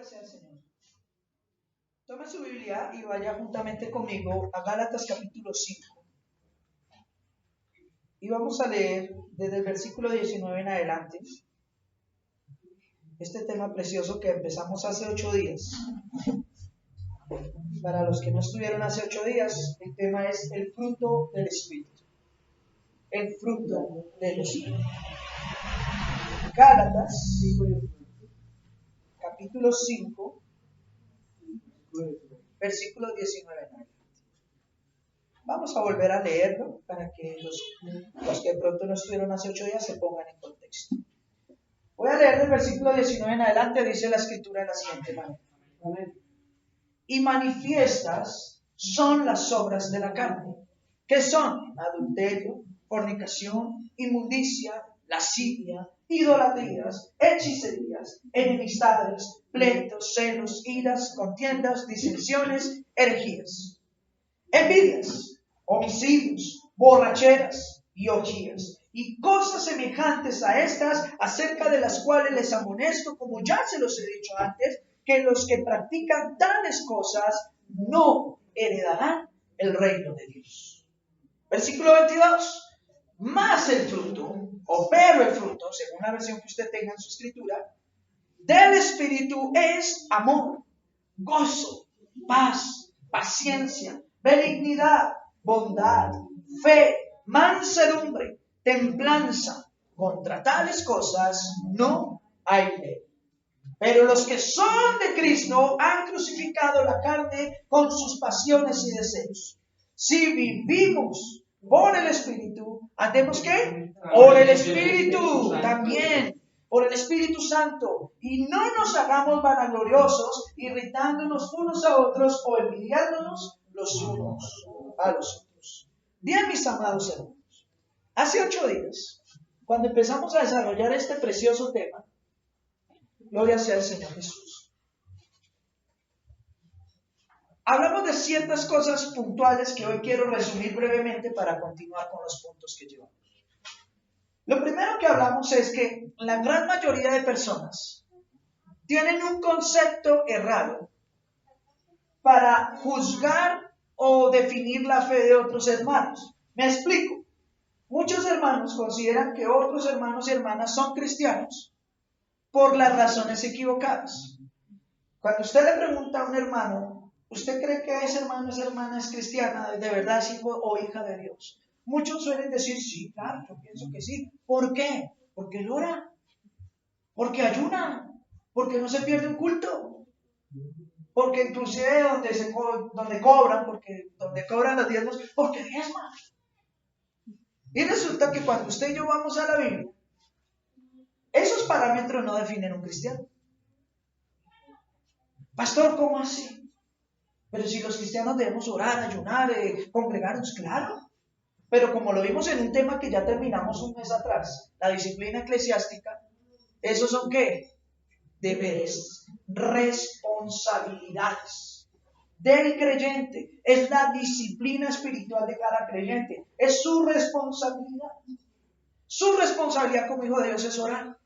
Gloria sea al Señor. Tome su Biblia y vaya juntamente conmigo a Gálatas capítulo 5. Y vamos a leer desde el versículo 19 en adelante este tema precioso que empezamos hace 8 días. Para los que no estuvieron hace 8 días, el tema es el fruto del Espíritu. El fruto del Espíritu. Gálatas capítulo 5, versículo 19 en adelante. Vamos a volver a leerlo para que los que de pronto no estuvieron hace 8 días se pongan en contexto. Voy a leer del versículo 19 en adelante, dice la escritura de la siguiente manera. Amén. Y manifiestas son las obras de la carne, que son adulterio, fornicación, inmundicia, lascivia, idolatrías, hechicerías, enemistades, pleitos, celos, iras, contiendas, disensiones, herejías, envidias, homicidios, borracheras y orgías, y cosas semejantes a estas, acerca de las cuales les amonesto, como ya se los he dicho antes, que los que practican tales cosas no heredarán el reino de Dios. Versículo 22. Más el fruto, pero el fruto, según la versión que usted tenga en su escritura, del Espíritu es amor, gozo, paz, paciencia, benignidad, bondad, fe, mansedumbre, templanza. Contra tales cosas no hay ley. Pero los que son de Cristo han crucificado la carne con sus pasiones y deseos. Si vivimos por el Espíritu, andemos ¿qué? Por el Espíritu también, por el Espíritu Santo. Y no nos hagamos vanagloriosos, irritándonos unos a otros o envidiándonos los unos a los otros. Bien, mis amados hermanos, hace 8 días, cuando empezamos a desarrollar este precioso tema, gloria sea al Señor Jesús, hablamos de ciertas cosas puntuales que hoy quiero resumir brevemente para continuar con los puntos que llevamos. Lo primero que hablamos es que la gran mayoría de personas tienen un concepto errado para juzgar o definir la fe de otros hermanos. Me explico. Muchos hermanos consideran que otros hermanos y hermanas son cristianos por las razones equivocadas. Cuando usted le pregunta a un hermano, ¿usted cree que ese hermano o esa hermana es cristiana, de verdad es hijo o hija de Dios? Muchos suelen decir, sí, claro, yo pienso que sí. ¿Por qué? Porque él ora, porque ayuna, porque no se pierde un culto, porque inclusive donde cobran, porque donde cobran los diezmos, porque diezman. Y resulta que cuando usted y yo vamos a la Biblia, esos parámetros no definen un cristiano. Pastor, ¿cómo así? Pero si los cristianos debemos orar, ayunar, congregarnos, claro. Pero como lo vimos en un tema que ya terminamos un mes atrás, la disciplina eclesiástica, ¿esos son qué? Deberes, responsabilidades del creyente. Es la disciplina espiritual de cada creyente. Es su responsabilidad. Su responsabilidad como hijo de Dios es orar,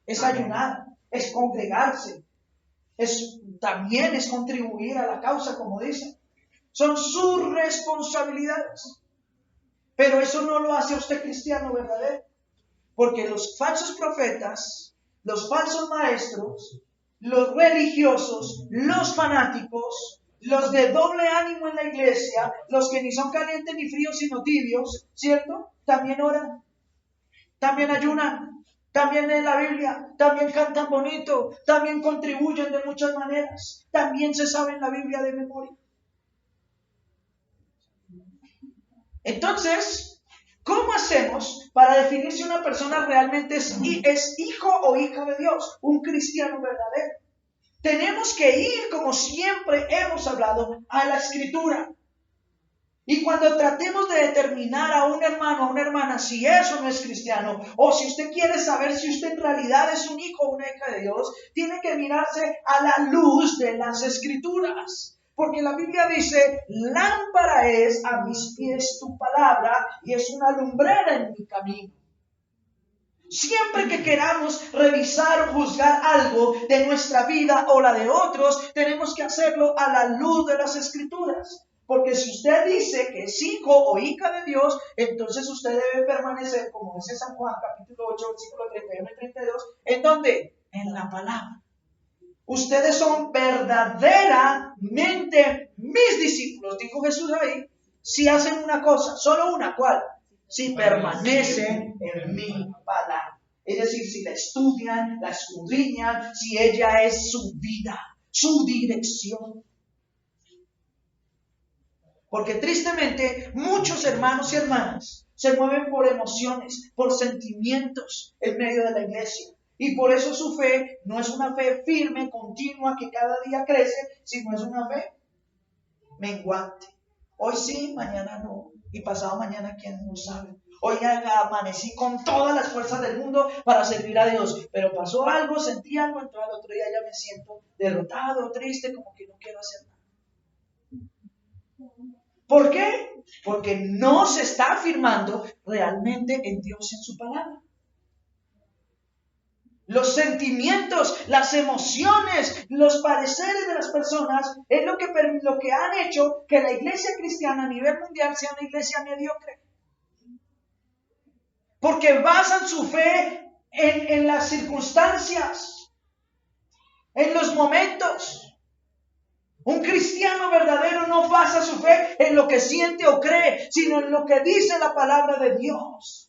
es ayunar, es congregarse, también es contribuir a la causa, como dicen. Son sus responsabilidades. Pero eso no lo hace a usted cristiano verdadero. Porque los falsos profetas, los falsos maestros, los religiosos, los fanáticos, los de doble ánimo en la iglesia, los que ni son calientes ni fríos sino tibios, ¿cierto? También oran, también ayunan, también leen la Biblia, también cantan bonito, también contribuyen de muchas maneras, también se saben la Biblia de memoria. Entonces, ¿cómo hacemos para definir si una persona realmente es hijo o hija de Dios, un cristiano verdadero? Tenemos que ir, como siempre hemos hablado, a la Escritura. Y cuando tratemos de determinar a un hermano o una hermana si eso no es cristiano, o si usted quiere saber si usted en realidad es un hijo o una hija de Dios, tiene que mirarse a la luz de las Escrituras. Porque la Biblia dice, lámpara es a mis pies tu palabra y es una lumbrera en mi camino. Siempre que queramos revisar o juzgar algo de nuestra vida o la de otros, tenemos que hacerlo a la luz de las Escrituras. Porque si usted dice que es hijo o hija de Dios, entonces usted debe permanecer, como dice San Juan, capítulo 8, versículo 31 y 32, ¿en dónde? En la palabra. Ustedes son verdaderamente mis discípulos, dijo Jesús ahí, si hacen una cosa, solo una, ¿cuál? Si permanecen en mi palabra. Es decir, si la estudian, la escudriñan, si ella es su vida, su dirección. Porque tristemente muchos hermanos y hermanas se mueven por emociones, por sentimientos en medio de la iglesia. Y por eso su fe no es una fe firme, continua, que cada día crece, sino es una fe menguante. Hoy sí, mañana no. Y pasado mañana, ¿quién no sabe? Hoy amanecí con todas las fuerzas del mundo para servir a Dios. Pero pasó algo, sentí algo, entonces al otro día ya me siento derrotado, triste, como que no quiero hacer nada. ¿Por qué? Porque no se está afirmando realmente en Dios y en su palabra. Los sentimientos, las emociones, los pareceres de las personas es lo que han hecho que la iglesia cristiana a nivel mundial sea una iglesia mediocre. Porque basan su fe en las circunstancias, en los momentos. Un cristiano verdadero no basa su fe en lo que siente o cree, sino en lo que dice la palabra de Dios.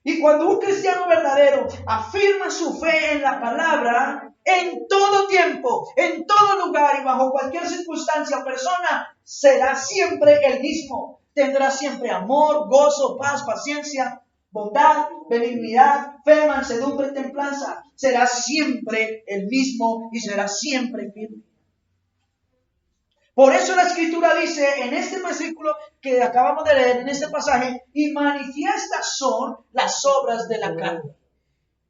Y cuando un cristiano verdadero afirma su fe en la palabra, en todo tiempo, en todo lugar y bajo cualquier circunstancia o persona, será siempre el mismo. Tendrá siempre amor, gozo, paz, paciencia, bondad, benignidad, fe, mansedumbre, templanza. Será siempre el mismo y será siempre firme. Por eso la Escritura dice en este versículo que acabamos de leer, en este pasaje, y manifiestas son las obras de la carne.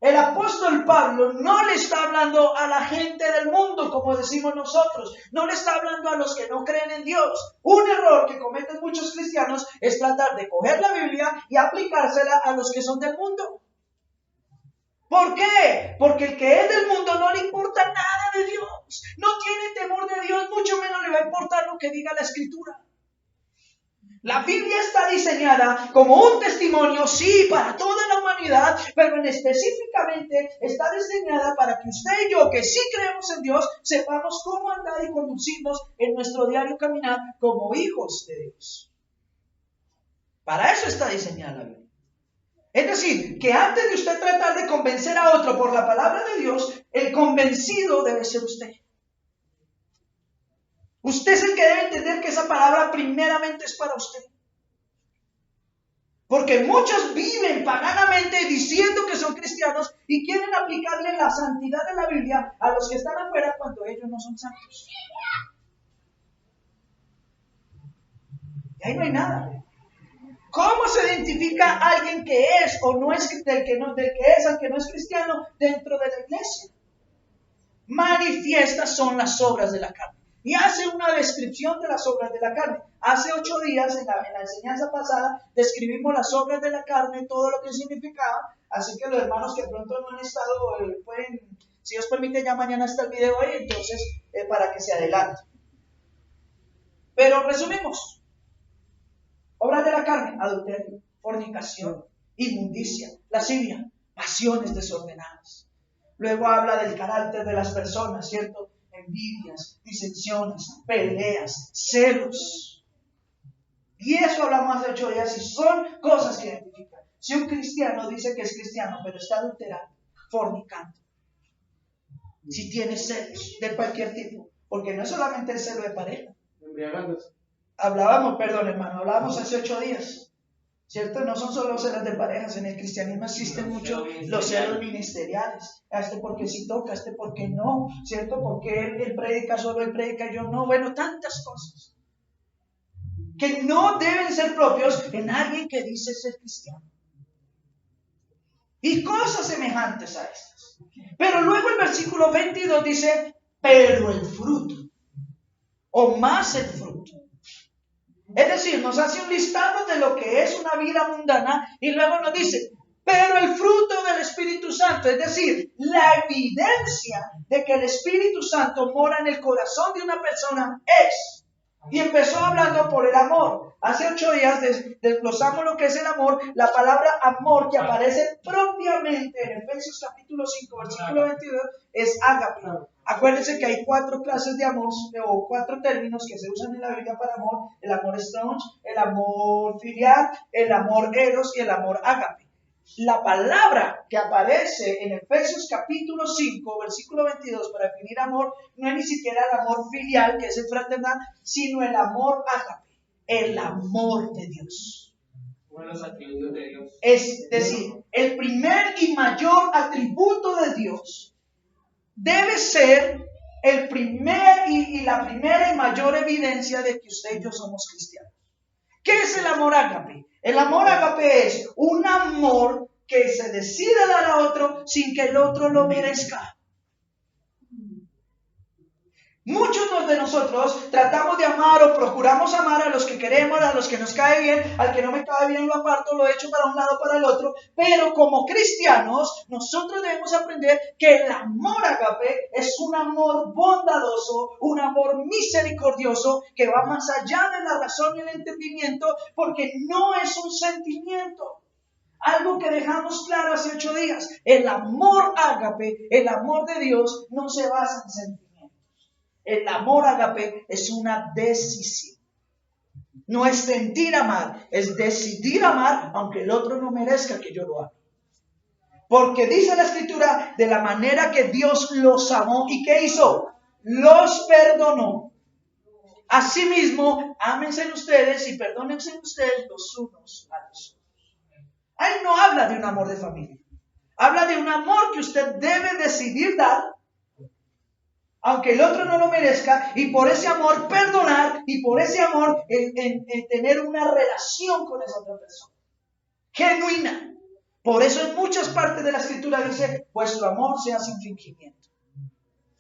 El apóstol Pablo no le está hablando a la gente del mundo, como decimos nosotros. No le está hablando a los que no creen en Dios. Un error que cometen muchos cristianos es tratar de coger la Biblia y aplicársela a los que son del mundo. ¿Por qué? Porque el que es del mundo no le importa nada de Dios. No tiene temor de Dios, mucho menos le va a importar lo que diga la Escritura. La Biblia está diseñada como un testimonio, sí, para toda la humanidad, pero específicamente está diseñada para que usted y yo, que sí creemos en Dios, sepamos cómo andar y conducirnos en nuestro diario caminar como hijos de Dios. Para eso está diseñada la Biblia. Es decir, que antes de usted tratar de convencer a otro por la palabra de Dios, el convencido debe ser usted. Usted es el que debe entender que esa palabra primeramente es para usted. Porque muchos viven paganamente diciendo que son cristianos y quieren aplicarle la santidad de la Biblia a los que están afuera cuando ellos no son santos. Y ahí no hay nada. ¿Cómo se identifica a alguien que es o no es del que es al que no es cristiano dentro de la iglesia? Manifiestas son las obras de la carne. Y hace una descripción de las obras de la carne. Hace 8 días, en la enseñanza pasada, describimos las obras de la carne, todo lo que significaba. Así que los hermanos que pronto no han estado, pueden, si Dios permite, ya mañana está el video ahí, entonces, para que se adelante. Pero resumimos. Obras de la carne: adulterio, fornicación, inmundicia, lascivia, pasiones desordenadas. Luego habla del carácter de las personas, ¿cierto? Envidias, disensiones, peleas, celos. Y eso hablamos hace 8 días y son cosas que identifican. Si un cristiano dice que es cristiano, pero está adulterando, fornicando, si tiene celos de cualquier tipo, porque no es solamente el celo de pareja. Embriagándose. Hablábamos hace 8 días, ¿cierto? No son solo celos de parejas, en el cristianismo existen muchos los celos ministeriales. A este porque sí toca, a este porque no, ¿cierto? Porque él predica, solo él predica, yo no. Bueno, tantas cosas que no deben ser propios en alguien que dice ser cristiano. Y cosas semejantes a estas. Pero luego el versículo 22 dice, pero el fruto, o más el fruto. Es decir, nos hace un listado de lo que es una vida mundana y luego nos dice, Pero el fruto del Espíritu Santo, es decir, la evidencia de que el Espíritu Santo mora en el corazón de una persona es. Y empezó hablando por el amor. Hace 8 días desglosamos lo que es el amor. La palabra amor que aparece propiamente en Efesios capítulo 5, versículo 22, es ágape. Acuérdense que hay 4 clases de amor, o 4 términos que se usan en la Biblia para amor. El amor storge, el amor filial, el amor eros y el amor ágape. La palabra que aparece en Efesios capítulo 5, versículo 22 para definir amor, no es ni siquiera el amor filial, que es el fraternal, sino el amor ágape, el amor de Dios. Uno de los atributos de Dios. Es decir, el primer y mayor atributo de Dios debe ser el primer y la primera y mayor evidencia de que usted y yo somos cristianos. ¿Qué es el amor ágape? El amor ágape es un amor que se decide dar a otro sin que el otro lo merezca. Muchos de nosotros tratamos de amar o procuramos amar a los que queremos, a los que nos cae bien, al que no me cae bien lo aparto, lo echo para un lado, para el otro. Pero como cristianos, nosotros debemos aprender que el amor ágape es un amor bondadoso, un amor misericordioso que va más allá de la razón y el entendimiento, porque no es un sentimiento. Algo que dejamos claro hace 8 días, el amor ágape, el amor de Dios, no se basa en sentimientos. El amor ágape es una decisión. No es sentir amar, es decidir amar aunque el otro no merezca que yo lo ame. Porque dice la Escritura, de la manera que Dios los amó, ¿y qué hizo? Los perdonó. Asimismo, ámense ustedes y perdónense ustedes los unos a los otros. Ahí no habla de un amor de familia. Habla de un amor que usted debe decidir dar, aunque el otro no lo merezca, y por ese amor perdonar, y por ese amor en tener una relación con esa otra persona. Genuina. Por eso en muchas partes de la Escritura dice, vuestro amor sea sin fingimiento.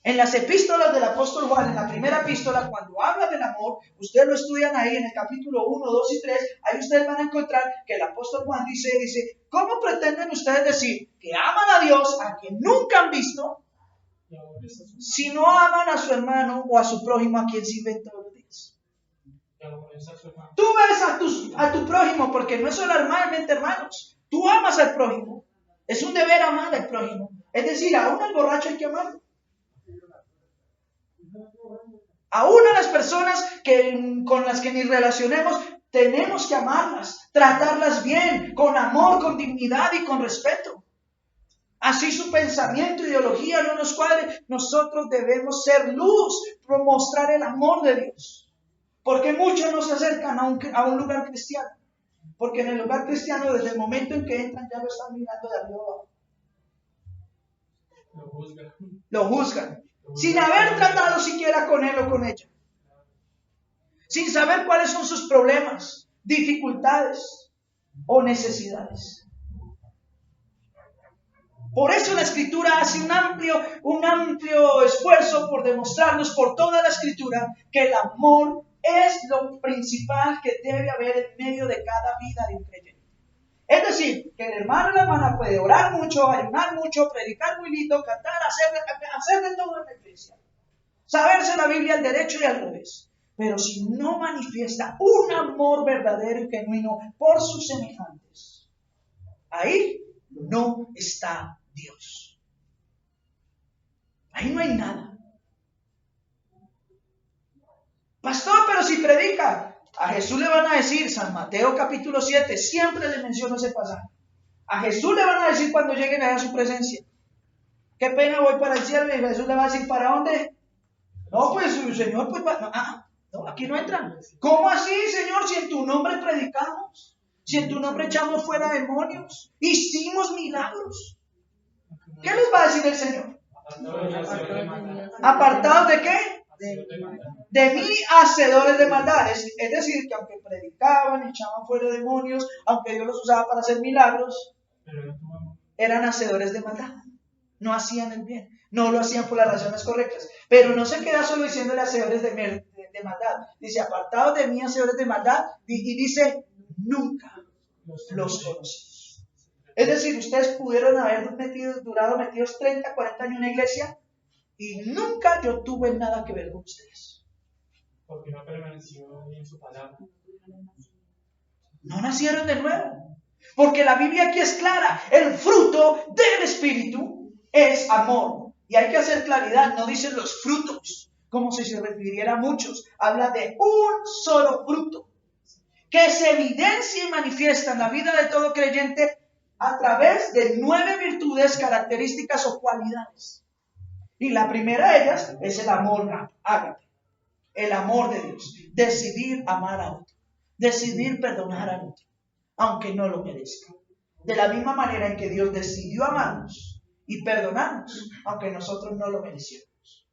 En las epístolas del apóstol Juan, en la primera epístola, cuando habla del amor, ustedes lo estudian ahí en el capítulo 1, 2 y 3, ahí ustedes van a encontrar que el apóstol Juan dice, ¿cómo pretenden ustedes decir que aman a Dios a quien nunca han visto, si no aman a su hermano o a su prójimo a quien sirven todos los días? Tú ves a tu prójimo porque no es solamente hermanos, tú amas al prójimo, es un deber amar al prójimo, es decir, aún al borracho hay que amarlo. Aún a las personas con las que ni relacionemos, tenemos que amarlas, tratarlas bien, con amor, con dignidad y con respeto. Así su pensamiento, ideología no nos cuadre, nosotros debemos ser luz, mostrar el amor de Dios. Porque muchos no se acercan a un lugar cristiano. Porque en el lugar cristiano, desde el momento en que entran, ya lo están mirando de arriba abajo. Lo juzgan. Sin haber tratado siquiera con él o con ella. Sin saber cuáles son sus problemas, dificultades o necesidades. Por eso la Escritura hace un amplio esfuerzo por demostrarnos por toda la Escritura que el amor es lo principal que debe haber en medio de cada vida de un creyente. Es decir, que el hermano y la hermana puede orar mucho, ayunar mucho, predicar muy lindo, cantar, hacer de todo en la iglesia. Saberse la Biblia al derecho y al revés. Pero si no manifiesta un amor verdadero y genuino por sus semejantes, ahí no está Dios. Ahí no hay nada. Pastor, pero si predica, a Jesús le van a decir, San Mateo capítulo 7, siempre le menciono ese pasaje. A Jesús le van a decir cuando lleguen a su presencia, qué pena, voy para el cielo, y Jesús le va a decir, ¿para dónde? No, pues, Señor, pues, no, aquí no entran. ¿Cómo así, Señor, si en tu nombre predicamos? Si en tu nombre echamos fuera demonios, hicimos milagros. ¿Qué les va a decir el Señor? ¿Apartados de qué? De mí, hacedores de maldades. Es decir, que aunque predicaban, echaban fuera demonios, aunque Dios los usaba para hacer milagros, eran hacedores de maldad. No hacían el bien. No lo hacían por las razones correctas. Pero no se queda solo diciéndole hacedores de maldad. Dice, apartados de mí, hacedores de maldad. Y dice, nunca los conocí. Es decir, ustedes pudieron haber durado metidos 30, 40 años en la iglesia y nunca yo tuve nada que ver con ustedes. Porque no permaneció en su palabra. No nacieron de nuevo. Porque la Biblia aquí es clara. El fruto del Espíritu es amor. Y hay que hacer claridad. No dicen los frutos como si se refiriera a muchos. Habla de un solo fruto que se evidencia y manifiesta en la vida de todo creyente a través de 9 virtudes, características o cualidades. Y la primera de ellas es el amor ágape, el amor de Dios. Decidir amar a otro, decidir perdonar a otro, aunque no lo merezca. De la misma manera en que Dios decidió amarnos y perdonarnos, aunque nosotros no lo mereciéramos.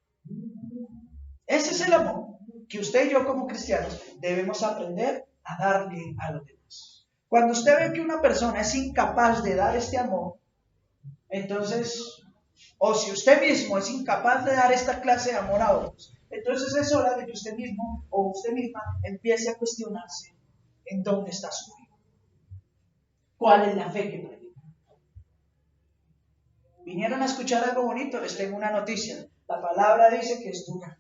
Ese es el amor que usted y yo como cristianos debemos aprender a darle a los demás. Cuando usted ve que una persona es incapaz de dar este amor, entonces, o si usted mismo es incapaz de dar esta clase de amor a otros, entonces es hora de que usted mismo o usted misma empiece a cuestionarse en dónde está su fe. ¿Cuál es la fe que predica? ¿Vinieron a escuchar algo bonito? Les tengo una noticia. La palabra dice que es dura,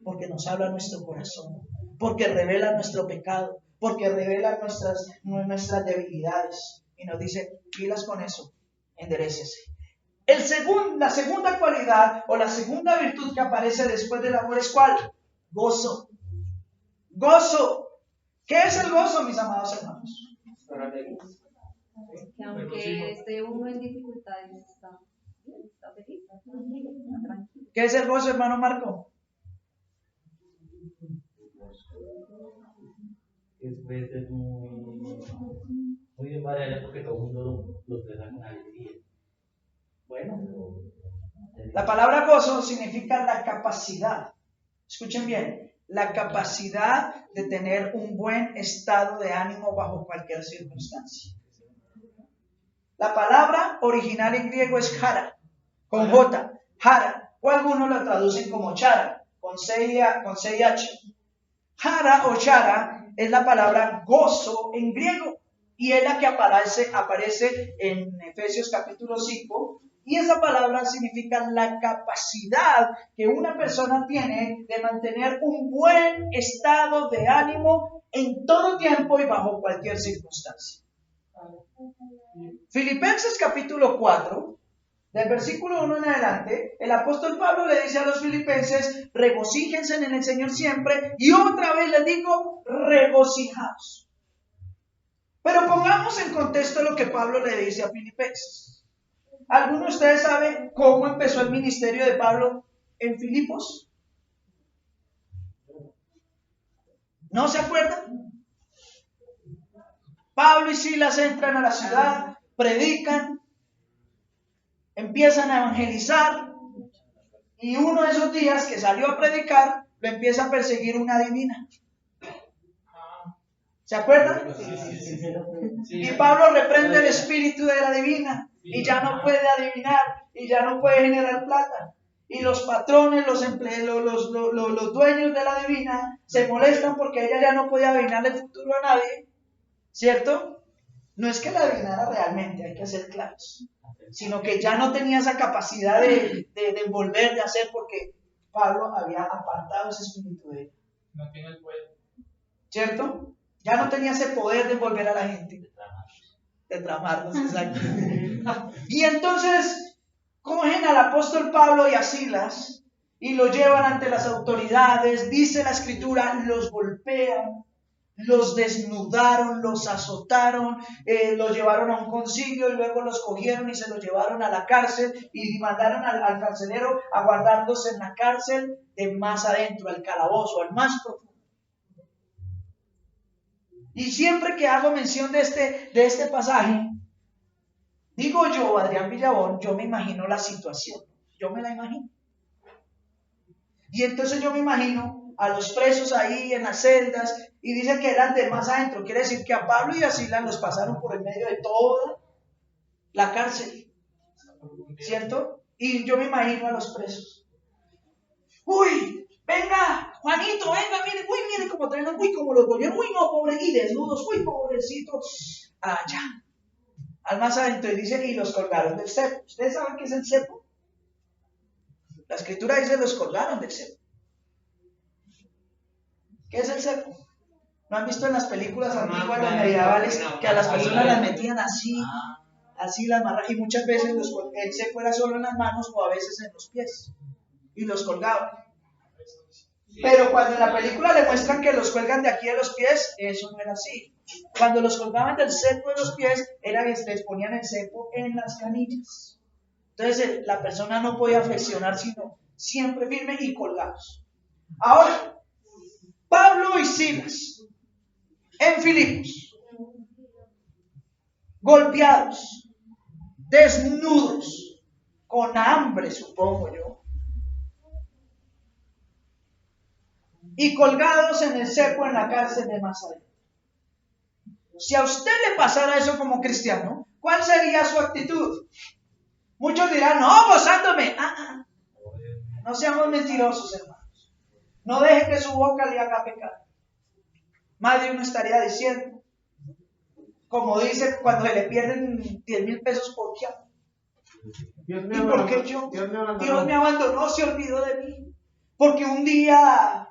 porque nos habla nuestro corazón, porque revela nuestro pecado, porque revela nuestras debilidades. Y nos dice, pilas con eso, enderécese. La segunda cualidad o la segunda virtud que aparece después del amor es ¿cuál? Gozo. Gozo. ¿Qué es el gozo, mis amados hermanos? Que aunque esté uno en dificultades, está feliz, está tranquilo. ¿Qué es el gozo, hermano Marco? Es muy de manera porque todo el mundo lo trata con alegría. Bueno, la palabra gozo significa la capacidad. Escuchen bien, la capacidad de tener un buen estado de ánimo bajo cualquier circunstancia. La palabra original en griego es jara, con J, jara, o algunos la traducen como chara, con C y H. Jara o chara es la palabra gozo en griego y es la que aparece en Efesios capítulo 5. Y esa palabra significa la capacidad que una persona tiene de mantener un buen estado de ánimo en todo tiempo y bajo cualquier circunstancia. Filipenses capítulo 4, del versículo 1 en adelante, el apóstol Pablo le dice a los filipenses, regocíjense en el Señor siempre, y otra vez les digo, regocijaos. Pero pongamos en contexto lo que Pablo le dice a filipenses. ¿Alguno de ustedes sabe cómo empezó el ministerio de Pablo en Filipos? ¿No se acuerdan? Pablo y Silas entran a la ciudad, predican, empiezan a evangelizar y uno de esos días que salió a predicar, lo empieza a perseguir una divina. ¿Se acuerdan? Y Pablo reprende el espíritu de la divina y ya no puede adivinar y ya no puede generar plata. Y los patrones, los dueños de la divina se molestan porque ella ya no podía adivinar el futuro a nadie, ¿cierto? No es que la adivinara realmente, hay que ser claros, sino que ya no tenía esa capacidad de envolver, de hacer, porque Pablo había apartado ese espíritu de ella. No tiene el poder. ¿Cierto? Ya no tenía ese poder de envolver a la gente. De tramarnos, exacto. Y entonces cogen al apóstol Pablo y a Silas y lo llevan ante las autoridades. Dice la escritura, los golpean, los desnudaron, los azotaron, los llevaron a un concilio y luego los cogieron y se los llevaron a la cárcel y mandaron al carcelero a guardarlos en la cárcel de más adentro, al calabozo, al más profundo. Y siempre que hago mención de este pasaje, digo yo, Adrián Villabón, yo me imagino la situación, yo me la imagino. Y entonces yo me imagino a los presos ahí en las celdas y dice que eran de más adentro, quiere decir que a Pablo y a Silas los pasaron por el medio de toda la cárcel, ¿cierto? Y yo me imagino a los presos. ¡Uy! Venga, Juanito, venga, mire cómo traen, uy, como los volvieron, uy, no, pobre, y desnudos, uy, pobrecito, allá, al más adentro, y dice, y los colgaron del cepo. ¿Ustedes saben qué es el cepo? La escritura dice, los colgaron del cepo. ¿Qué es el cepo? ¿No han visto en las películas antiguas, los medievales, que a las personas las metían así, las amarraban, y muchas veces el cepo era solo en las manos o a veces en los pies, y los colgaban? Pero cuando en la película le muestran que los cuelgan de aquí de los pies, eso no era así. Cuando los colgaban del cepo de los pies, era que les ponían el cepo en las canillas. Entonces la persona no podía flexionar, sino siempre firme y colgados. Ahora, Pablo y Silas, en Filipos, golpeados, desnudos, con hambre, supongo yo, y colgados en el cepo en la cárcel de Mazaret. Si a usted le pasara eso como cristiano, ¿cuál sería su actitud? Muchos dirán, no, gozándome. No seamos mentirosos, hermanos. No deje que su boca le haga pecar. Más de uno estaría diciendo, como dice cuando se le pierden 10,000 pesos por qué. ¿Y por qué yo? Dios me abandonó, se olvidó de mí. Porque un día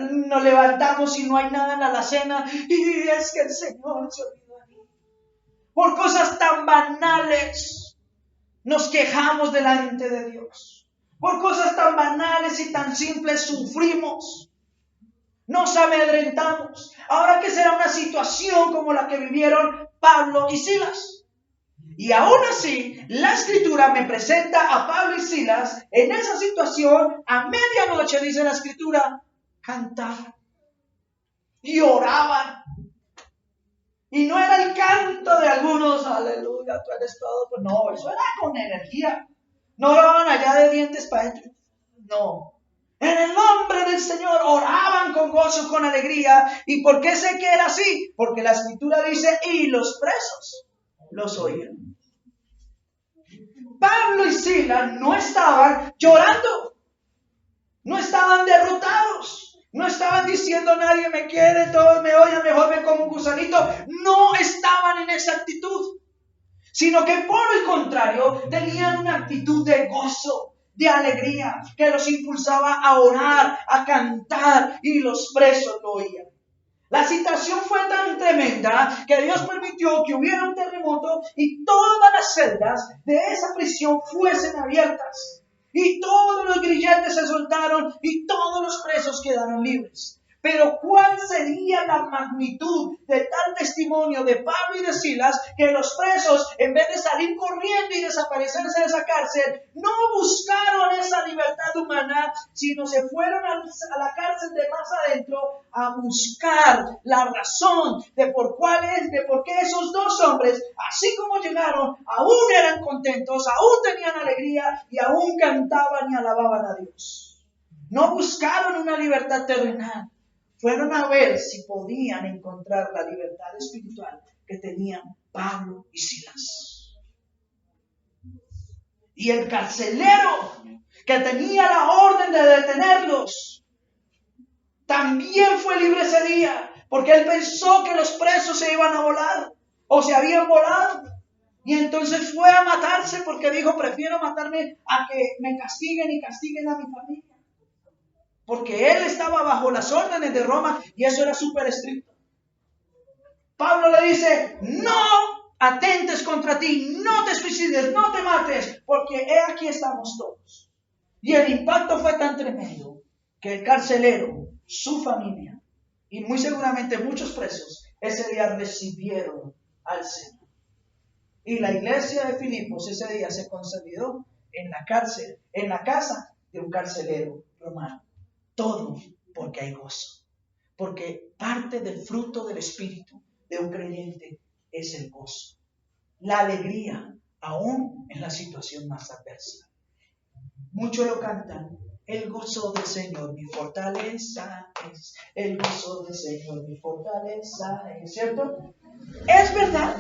nos levantamos y no hay nada en la alacena y es que el Señor se olvidó de mí. Por cosas tan banales nos quejamos delante de Dios. Por cosas tan banales y tan simples sufrimos. Nos amedrentamos. Ahora que será una situación como la que vivieron Pablo y Silas. Y aún así, la Escritura me presenta a Pablo y Silas en esa situación. A medianoche, dice la Escritura, cantaban y oraban. Y no era el canto de algunos, aleluya, tú eres todo. Pues no, eso era con energía. No oraban allá de dientes para adentro. No. En el nombre del Señor oraban con gozo, con alegría. ¿Y por qué sé que era así? Porque la Escritura dice, y los presos los oían. Pablo y Silas no estaban llorando. No estaban derrotados. No estaban diciendo nadie me quiere, todos me odian, mejor me como un gusanito. No estaban en esa actitud. Sino que por el contrario, tenían una actitud de gozo, de alegría, que los impulsaba a orar, a cantar, y los presos lo oían. La situación fue tan tremenda que Dios permitió que hubiera un terremoto y todas las celdas de esa prisión fuesen abiertas. Y todos los grilletes se soltaron y todos los presos quedaron libres. Pero ¿cuál sería la magnitud de tal testimonio de Pablo y de Silas que los presos, en vez de salir corriendo y desaparecerse de esa cárcel, no buscaron esa libertad humana, sino se fueron a la cárcel de más adentro a buscar la razón de por qué esos dos hombres, así como llegaron, aún eran contentos, aún tenían alegría y aún cantaban y alababan a Dios? No buscaron una libertad terrenal. Fueron a ver si podían encontrar la libertad espiritual que tenían Pablo y Silas. Y el carcelero que tenía la orden de detenerlos también fue libre ese día, porque él pensó que los presos se iban a volar o se habían volado. Y entonces fue a matarse porque dijo, prefiero matarme a que me castiguen y castiguen a mi familia. Porque él estaba bajo las órdenes de Roma y eso era súper estricto. Pablo le dice, no atentes contra ti, no te suicides, no te mates, porque aquí estamos todos. Y el impacto fue tan tremendo que el carcelero, su familia y muy seguramente muchos presos ese día recibieron al Señor. Y la iglesia de Filipos ese día se consolidó en la cárcel, en la casa de un carcelero romano. Todo porque hay gozo. Porque parte del fruto del Espíritu de un creyente es el gozo. La alegría, aún en la situación más adversa. Muchos lo cantan. El gozo del Señor, mi fortaleza es. El gozo del Señor, mi fortaleza es. ¿Cierto? Es verdad.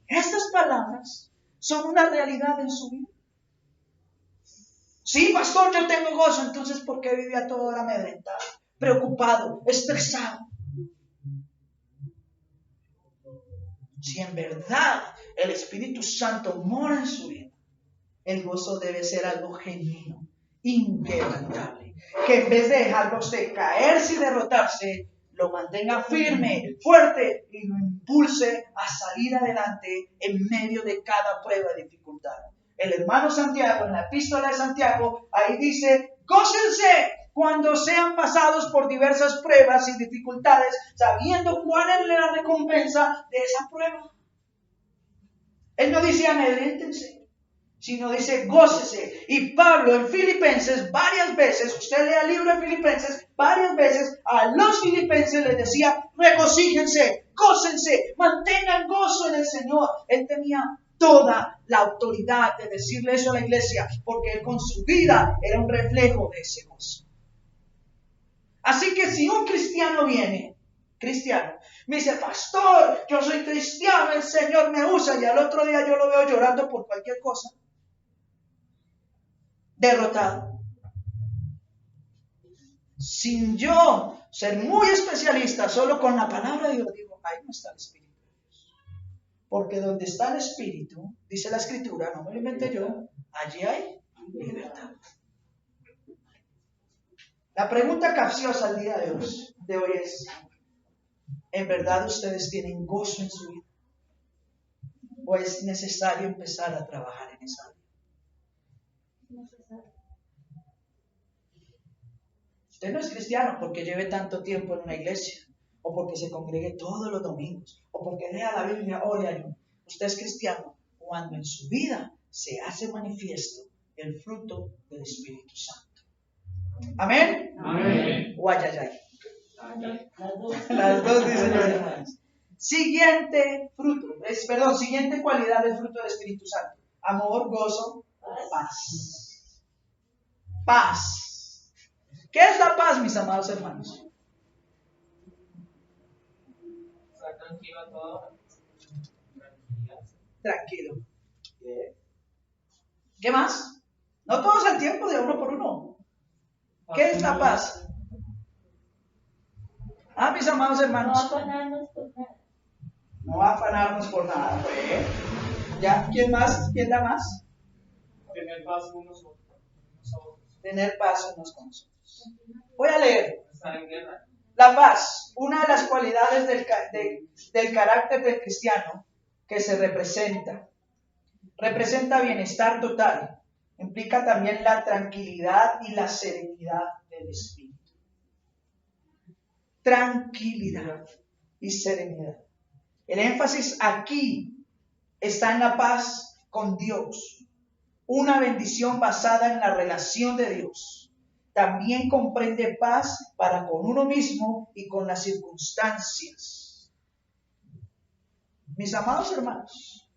Estas palabras son una realidad en su vida. Sí, pastor, yo tengo gozo. Entonces, ¿por qué vivía toda hora amedrentado, preocupado, estresado? si en verdad el Espíritu Santo mora en su vida, el gozo debe ser algo genuino, inquebrantable, que en vez de dejarlo usted caerse y derrotarse, lo mantenga firme, fuerte y lo impulse a salir adelante en medio de cada prueba y dificultad. El hermano Santiago, en la epístola de Santiago, ahí dice, gócense cuando sean pasados por diversas pruebas y dificultades, sabiendo cuál es la recompensa de esa prueba. Él no dice amedréntense, sino dice gócese. Y Pablo en Filipenses varias veces, usted lea el libro de Filipenses, varias veces a los filipenses les decía, regocíjense, gócense, mantengan gozo en el Señor. Él tenía toda la autoridad de decirle eso a la iglesia, porque él con su vida era un reflejo de ese gozo. Así que si un cristiano viene, me dice, pastor, yo soy cristiano, el Señor me usa, y al otro día yo lo veo llorando por cualquier cosa, derrotado, sin yo ser muy especialista, solo con la palabra de Dios, digo, ahí no está el Espíritu de Dios. Porque donde está el Espíritu, dice la Escritura, no me lo inventé yo, allí hay libertad. La pregunta capciosa al día de hoy es, ¿en verdad ustedes tienen gozo en su vida? ¿O es necesario empezar a trabajar en esa área? Usted no es cristiano porque lleve tanto tiempo en una iglesia, o porque se congregue todos los domingos, o porque lea la Biblia, ore, ayuno. Usted es cristiano cuando en su vida se hace manifiesto el fruto del Espíritu Santo. ¿Amén? Amén. O ay, ay, ay. Las dos dicen los hermanos. Siguiente cualidad del fruto del Espíritu Santo. Amor, gozo, paz. Paz. ¿Qué es la paz, mis amados hermanos? Estar tranquilo a toda hora. Tranquilo. ¿Qué más? No todos al tiempo, de uno por uno. ¿Qué es la paz? Mis amados hermanos. No afanarnos por nada. No afanarnos por nada. Pues, ¿ya? ¿Quién más? ¿Quién da más? Tener paz unos a otros. Tener paz unos con nosotros. Voy a leer. Estar en guerra. La paz, una de las cualidades del carácter del cristiano que se representa bienestar total, implica también la tranquilidad y la serenidad del espíritu. Tranquilidad y serenidad. El énfasis aquí está en la paz con Dios, una bendición basada en la relación de Dios. También comprende paz para con uno mismo y con las circunstancias. Mis amados hermanos,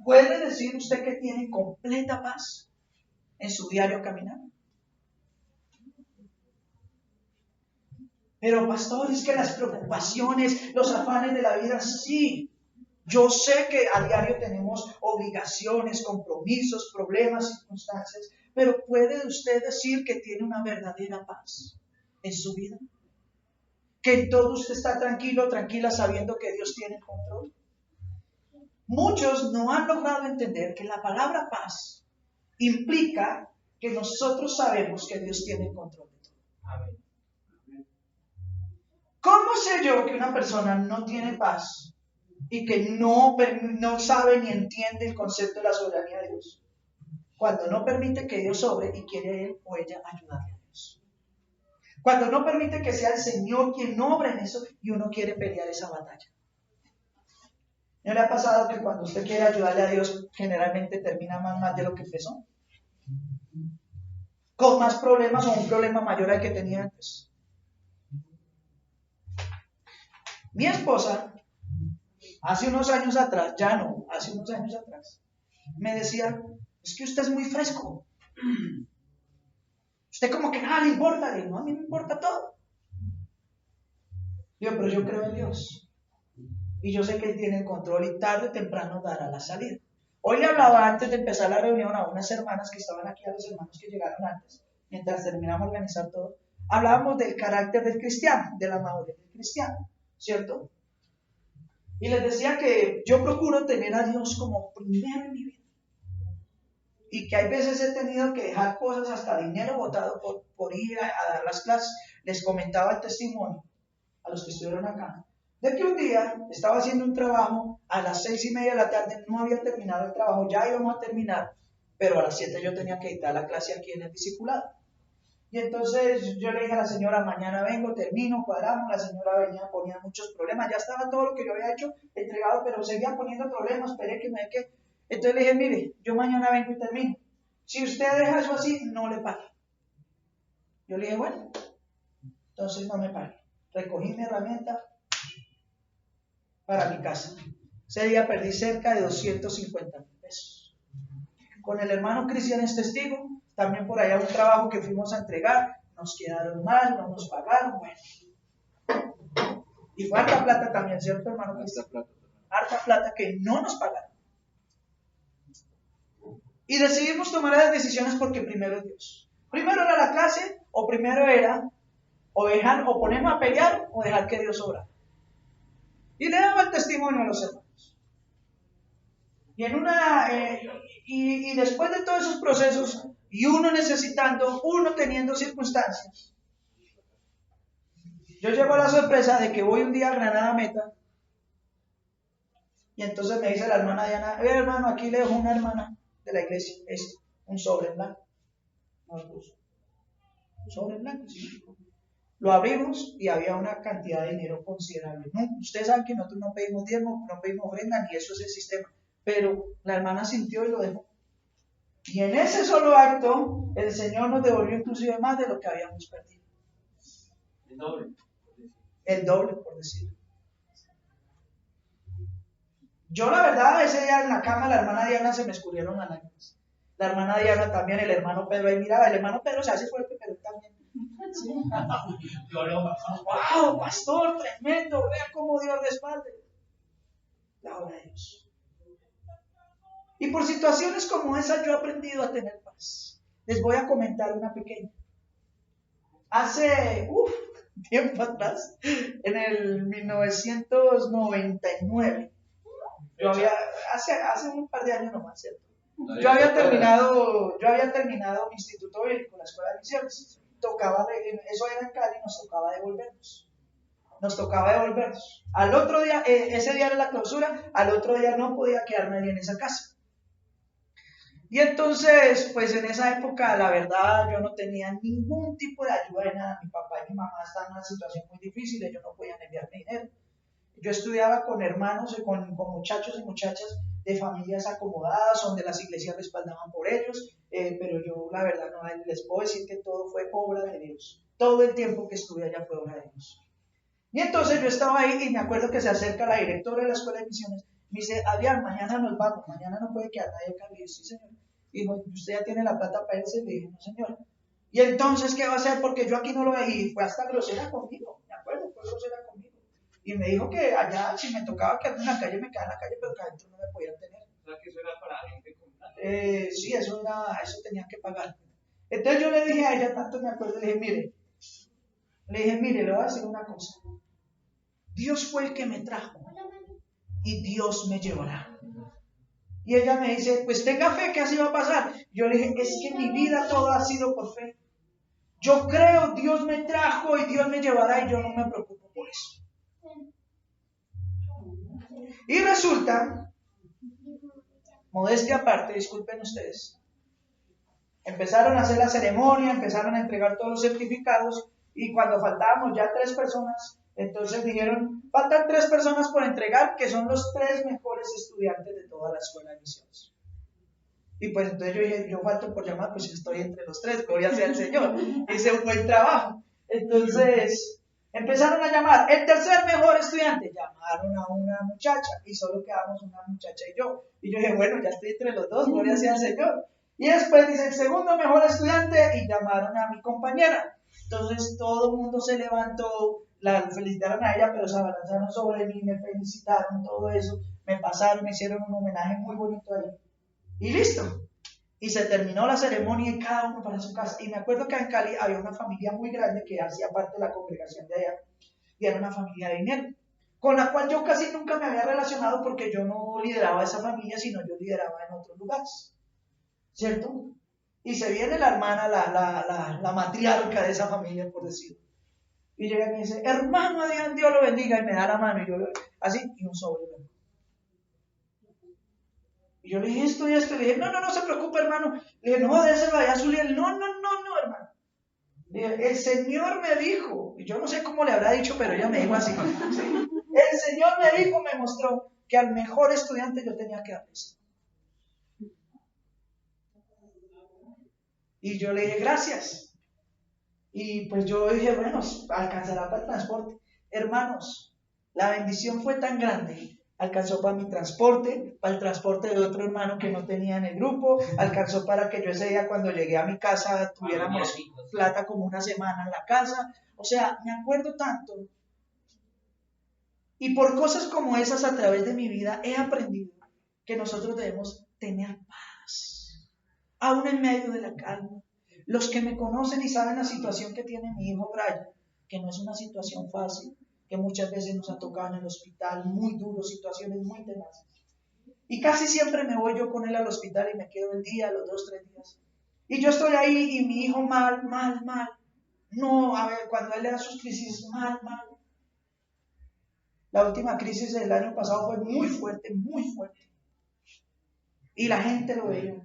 ¿puede decir usted que tiene completa paz en su diario caminar? Pero pastor, es que las preocupaciones, los afanes de la vida, sí. Yo sé que a diario tenemos obligaciones, compromisos, problemas, circunstancias, pero ¿puede usted decir que tiene una verdadera paz en su vida? ¿Que en todo usted está tranquilo, tranquila, sabiendo que Dios tiene el control? Muchos no han logrado entender que la palabra paz implica que nosotros sabemos que Dios tiene el control de todo. Amén. ¿Cómo sé yo que una persona no tiene paz y que no sabe ni entiende el concepto de la soberanía de Dios? Cuando no permite que Dios obre y quiere él o ella ayudarle a Dios. Cuando no permite que sea el Señor quien obre en eso y uno quiere pelear esa batalla. ¿No le ha pasado que cuando usted quiere ayudarle a Dios generalmente termina más mal de lo que empezó? Con más problemas o un problema mayor al que tenía antes. Mi esposa, hace unos años atrás, me decía, es que usted es muy fresco. Usted como que nada le importa. Le digo, no, a mí me importa todo. Digo, pero yo creo en Dios. Y yo sé que Él tiene el control y tarde o temprano dará la salida. Hoy le hablaba antes de empezar la reunión a unas hermanas que estaban aquí, a los hermanos que llegaron antes, mientras terminamos de organizar todo. Hablábamos del carácter del cristiano, de la madurez del cristiano, ¿cierto? Y les decía que yo procuro tener a Dios como primero en mi vida. Y que hay veces he tenido que dejar cosas, hasta dinero botado por ir a dar las clases. Les comentaba el testimonio a los que estuvieron acá, de que un día estaba haciendo un trabajo a las 6:30 de la tarde, no había terminado el trabajo, ya íbamos a terminar, pero a las 7 yo tenía que dar la clase aquí en el discipulado. Y entonces yo le dije a la señora, mañana vengo, termino, cuadramos. La señora venía, ponía muchos problemas, ya estaba todo lo que yo había hecho entregado, pero seguía poniendo problemas, esperé que me dé que. Entonces le dije, mire, yo mañana vengo y termino. Si usted deja eso así, no le pague. Yo le dije, bueno, entonces no me pague. Recogí mi herramienta para mi casa. Ese día perdí cerca de 250,000 pesos. Con el hermano Cristian es testigo. También por allá un trabajo que fuimos a entregar, nos quedaron mal, no nos pagaron, bueno. Y fue harta plata también, ¿cierto, hermano Cristian? Harta plata que no nos pagaron. Y decidimos tomar las decisiones porque primero es Dios. Primero era la clase, o primero era o ponernos a pelear o dejar que Dios obra. Y le daba el testimonio a los hermanos. Y después de todos esos procesos, y uno necesitando, uno teniendo circunstancias, yo llego a la sorpresa de que voy un día a Granada Meta, y entonces me dice la hermana Diana, hermano, aquí le dejo una hermana de la iglesia, un sobre blanco. Nos puso un sobre blanco, sí. Lo abrimos y había una cantidad de dinero considerable. No, ustedes saben que nosotros no pedimos diezmo, no pedimos ofrenda, ni eso es el sistema. Pero la hermana sintió y lo dejó. Y en ese solo acto, el Señor nos devolvió inclusive más de lo que habíamos perdido. El doble. El doble, por decirlo. Yo la verdad, ese día en la cama, la hermana Diana se me escurrieron las lágrimas. La hermana Diana también, el hermano Pedro ahí miraba. El hermano Pedro se hace fuerte, pero él también. ¿Sí? ¡Wow, pastor! Tremendo. Vea cómo Dios respalde. La obra de Dios. Y por situaciones como esas yo he aprendido a tener paz. Les voy a comentar una pequeña. Hace tiempo atrás, en el 1999, hace un par de años nomás, ¿cierto? Yo había terminado mi instituto bíblico, la escuela de misiones. Eso era en Cali, nos tocaba devolvernos. Al otro día, ese día era la clausura, al otro día no podía quedar nadie en esa casa. Y entonces, pues en esa época, la verdad, yo no tenía ningún tipo de ayuda de nada. Mi papá y mi mamá estaban en una situación muy difícil, ellos no podían enviarme dinero. Yo estudiaba con hermanos, con muchachos y muchachas de familias acomodadas, donde las iglesias respaldaban por ellos, pero yo, la verdad, no les puedo decir que todo fue obra de Dios. Todo el tiempo que estuve allá fue obra de Dios. Y entonces yo estaba ahí y me acuerdo que se acerca la directora de la escuela de misiones. Me dice, Adrián, mañana nos vamos, mañana no puede quedar nadie acá. Y yo, sí, señor. Y dijo, ¿usted ya tiene la plata para irse? Le dije, no, señor. Y entonces, ¿qué va a hacer? Porque yo aquí no lo veía. Y fue hasta grosera conmigo, me acuerdo, fue grosera conmigo. Y me dijo que allá, si me tocaba quedarme en la calle, me quedaba en la calle, pero que adentro no me podían tener. O sea, que eso era para gente con plata. Sí, eso tenían que pagar. Entonces yo le dije a ella, tanto me acuerdo, le dije, mire, le voy a decir una cosa. Dios fue el que me trajo y Dios me llevará. Y ella me dice, pues tenga fe que así va a pasar. Yo le dije, es que mi vida toda ha sido por fe. Yo creo, Dios me trajo y Dios me llevará y yo no me preocupo por eso. Y resulta, modestia aparte, disculpen ustedes, empezaron a hacer la ceremonia, empezaron a entregar todos los certificados y cuando faltábamos ya 3 personas, entonces dijeron, faltan 3 personas por entregar, que son los 3 mejores estudiantes de toda la escuela de misiones. Y pues entonces yo dije, yo falto por llamar, pues estoy entre los 3, gloria sea el Señor, hice un buen trabajo. Entonces empezaron a llamar, el tercer mejor estudiante, llamaron a una muchacha y solo quedamos una muchacha y yo. Y yo dije, bueno, ya estoy entre los 2, gloria sea el Señor. Y después dice, el segundo mejor estudiante y llamaron a mi compañera. Entonces todo el mundo se levantó, la felicitaron a ella, pero se abalanzaron sobre mí, me felicitaron, todo eso, me pasaron, me hicieron un homenaje muy bonito ahí. Y listo. Y se terminó la ceremonia y cada uno para su casa. Y me acuerdo que en Cali había una familia muy grande que hacía parte de la congregación de allá. Y era una familia de dinero. con la cual yo casi nunca me había relacionado porque yo no lideraba esa familia, sino yo lideraba en otros lugares, ¿cierto? Y se viene la hermana, la matriarca de esa familia, por decirlo. Y llega y me dice, hermano Adrián, Dios lo bendiga, y me da la mano, y yo así, y un sobre. Y yo le dije esto y esto, y le dije, no se preocupe, hermano. Le dije, no, déselo allá a Zuliel. No, hermano. Le dije, el Señor me dijo, y yo no sé cómo le habrá dicho, pero ella me dijo así, ¿sí? El Señor me dijo, me mostró que al mejor estudiante yo tenía que darle esto. Y yo le dije, gracias. Y pues yo dije, bueno, alcanzará para el transporte. Hermanos, la bendición fue tan grande. Alcanzó para mi transporte, para el transporte de otro hermano que no tenía en el grupo, alcanzó para que yo ese día cuando llegué a mi casa tuviéramos plata como una semana en la casa. O sea, me acuerdo tanto. Y por cosas como esas a través de mi vida he aprendido que nosotros debemos tener paz, aún en medio de la calma. Los que me conocen y saben la situación que tiene mi hijo Brian, que no es una situación fácil, que muchas veces nos ha tocado en el hospital, muy duro, situaciones muy tenaces. Y casi siempre me voy yo con él al hospital y me quedo el día, los 2, 3 días. Y yo estoy ahí y mi hijo mal. No, a ver, cuando él le da sus crisis, mal. La última crisis del año pasado fue muy fuerte. Y la gente lo veía.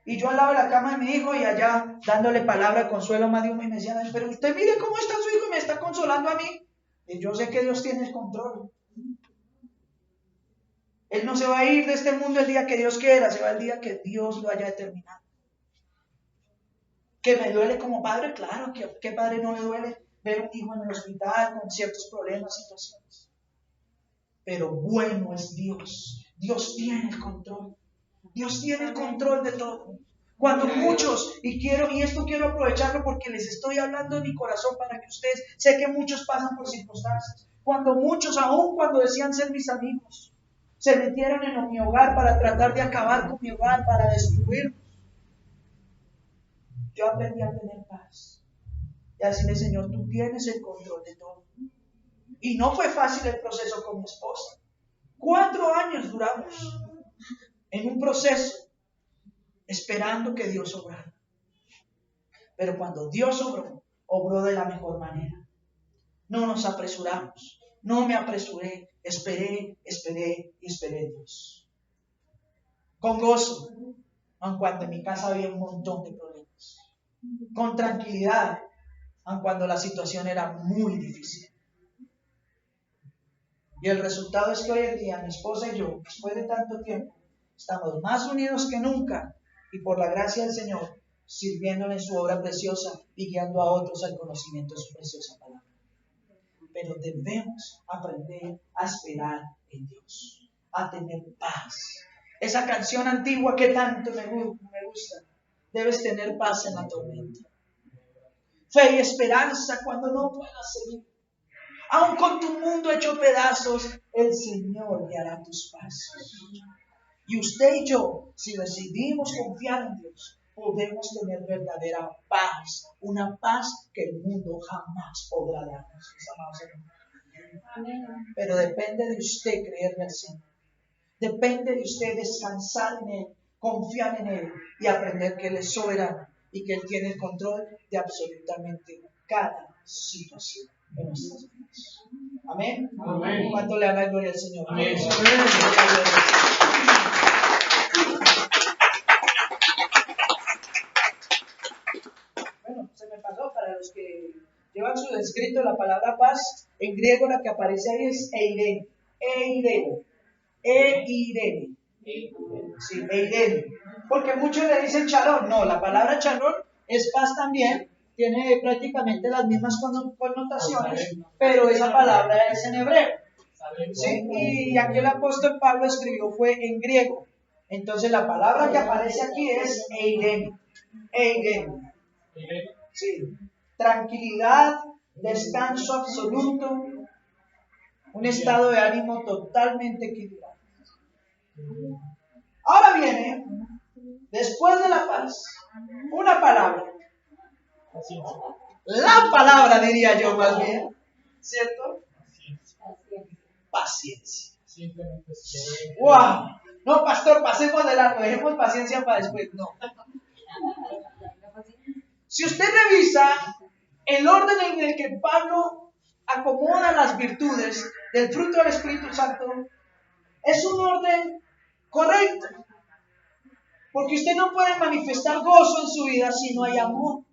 Y yo al lado de la cama de mi hijo y allá dándole palabra de consuelo a Dios, y me decían, pero usted mire cómo está su hijo y me está consolando a mí. Y yo sé que Dios tiene el control. Él no se va a ir de este mundo el día que Dios quiera, se va el día que Dios lo haya determinado. Que me duele como padre, claro, que padre no le duele ver un hijo en el hospital con ciertos problemas, situaciones. Pero bueno es Dios. Dios tiene el control. Dios tiene el control de todo. Cuando muchos, y esto quiero aprovecharlo porque les estoy hablando en mi corazón para que ustedes, sé que muchos pasan por circunstancias. Cuando muchos, aún cuando decían ser mis amigos, se metieron en mi hogar para tratar de acabar con mi hogar, para destruirnos, yo aprendí a tener paz. Y a decirle, Señor, tú tienes el control de todo. Y no fue fácil el proceso con mi esposa. 4 años duramos en un proceso esperando que Dios obrara. Pero cuando Dios obró de la mejor manera. No nos apresuramos. No me apresuré. Esperé en Dios. Con gozo, aun cuando en mi casa había un montón de problemas. Con tranquilidad, aun cuando la situación era muy difícil. Y el resultado es que hoy en día mi esposa y yo, después de tanto tiempo, estamos más unidos que nunca y por la gracia del Señor, sirviéndole en su obra preciosa y guiando a otros al conocimiento de su preciosa palabra. Pero debemos aprender a esperar en Dios, a tener paz. Esa canción antigua que tanto me gusta, debes tener paz en la tormenta. Fe y esperanza cuando no puedas seguir. Aun con tu mundo hecho pedazos, el Señor guiará tus pasos. Y usted y yo, si decidimos confiar en Dios, podemos tener verdadera paz, una paz que el mundo jamás podrá darnos. Pero depende de usted creerle al Señor. Depende de usted descansar en Él, confiar en Él y aprender que Él es soberano y que Él tiene el control de absolutamente cada situación en nuestras vidas. Amén. Amén. ¿Cuánto le dan la gloria al Señor? Amén. Bueno, se me pasó para los que llevan su escrito la palabra paz. En griego la que aparece ahí es eirene. Eirene. Sí, eirene. Porque muchos le dicen shalom. No, la palabra shalom es paz también. Tiene prácticamente las mismas connotaciones, pero esa palabra es en hebreo. ¿Sí? Y aquí el apóstol Pablo escribió fue en griego. Entonces la palabra que aparece aquí es eirene. Eirene. Sí. Tranquilidad, descanso absoluto, un estado de ánimo totalmente equilibrado. Ahora viene, después de la paz, una palabra. La palabra, diría yo más bien, ¿cierto? paciencia. Simplemente esperen. ¡Wow! No, pastor, pasemos de largo, dejemos paciencia para después. No. Si usted revisa el orden en el que Pablo acomoda las virtudes del fruto del Espíritu Santo, es un orden correcto. Porque usted no puede manifestar gozo en su vida si no hay amor.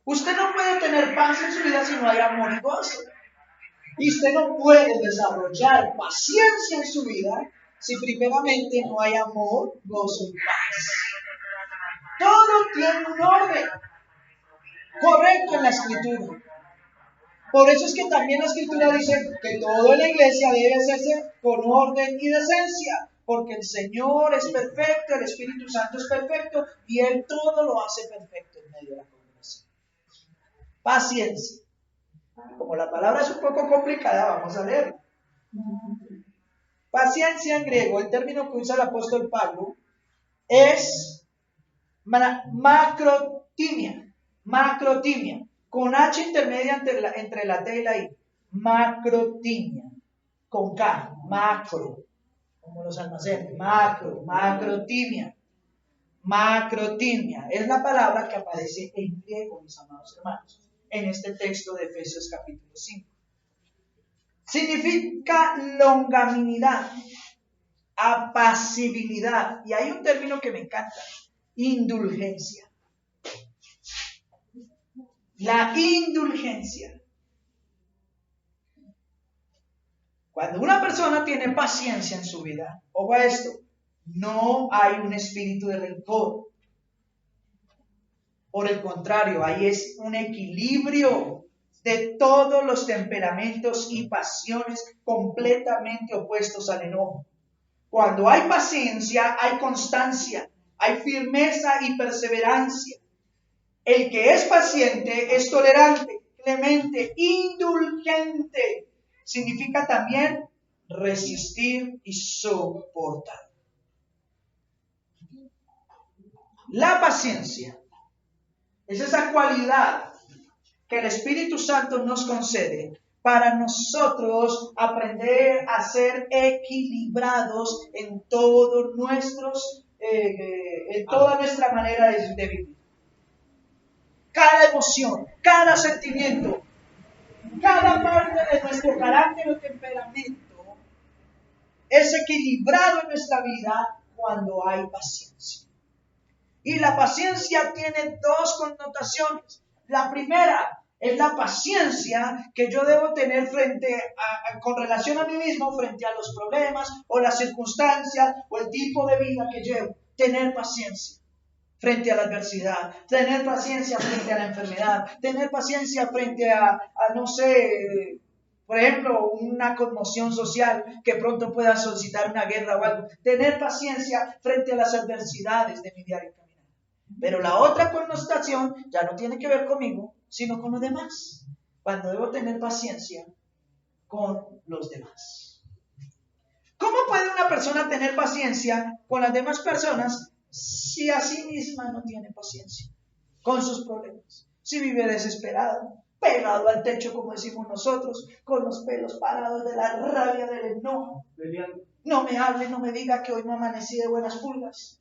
Usted no puede tener paz en su vida si no hay amor y gozo. Y usted no puede desarrollar paciencia en su vida si primeramente no hay amor, gozo y paz. Todo tiene un orden correcto en la Escritura. Por eso es que también la Escritura dice que todo en la iglesia debe hacerse con orden y decencia, porque el Señor es perfecto, el Espíritu Santo es perfecto y Él todo lo hace perfecto en medio de la congregación. Paciencia. Como la palabra es un poco complicada, vamos a leerla. Paciencia en griego, el término que usa el apóstol Pablo, es macrotimia, con H intermedia entre la T y la I, macrotimia, con K, macro, como los almacenes, macrotimia, es la palabra que aparece en griego, mis amados hermanos, en este texto de Efesios capítulo 5. Significa longanimidad, apacibilidad, y hay un término que me encanta, indulgencia. La indulgencia. Cuando una persona tiene paciencia en su vida, ojo a esto, no hay un espíritu de rencor. Por el contrario, ahí es un equilibrio de todos los temperamentos y pasiones completamente opuestos al enojo. Cuando hay paciencia, hay constancia, hay firmeza y perseverancia. El que es paciente es tolerante, clemente, indulgente. Significa también resistir y soportar. La paciencia es esa cualidad que el Espíritu Santo nos concede para nosotros aprender a ser equilibrados en todos nuestros, en toda nuestra manera de vivir. Cada emoción, cada sentimiento, cada parte de nuestro carácter o temperamento es equilibrado en nuestra vida cuando hay paciencia. Y la paciencia tiene dos connotaciones. La primera es la paciencia que yo debo tener con relación a mí mismo, frente a los problemas o las circunstancias o el tipo de vida que llevo. Tener paciencia frente a la adversidad, tener paciencia frente a la enfermedad, tener paciencia frente a no sé, por ejemplo, una conmoción social que pronto pueda solicitar una guerra o algo. Tener paciencia frente a las adversidades de mi diario caminar. Pero la otra connotación ya no tiene que ver conmigo, sino con los demás. Cuando debo tener paciencia con los demás. ¿Cómo puede una persona tener paciencia con las demás personas si a sí misma no tiene paciencia con sus problemas? Si vive desesperado, pegado al techo, como decimos nosotros, con los pelos parados de la rabia, del enojo. No me hable, no me diga que hoy no amanecí de buenas pulgas.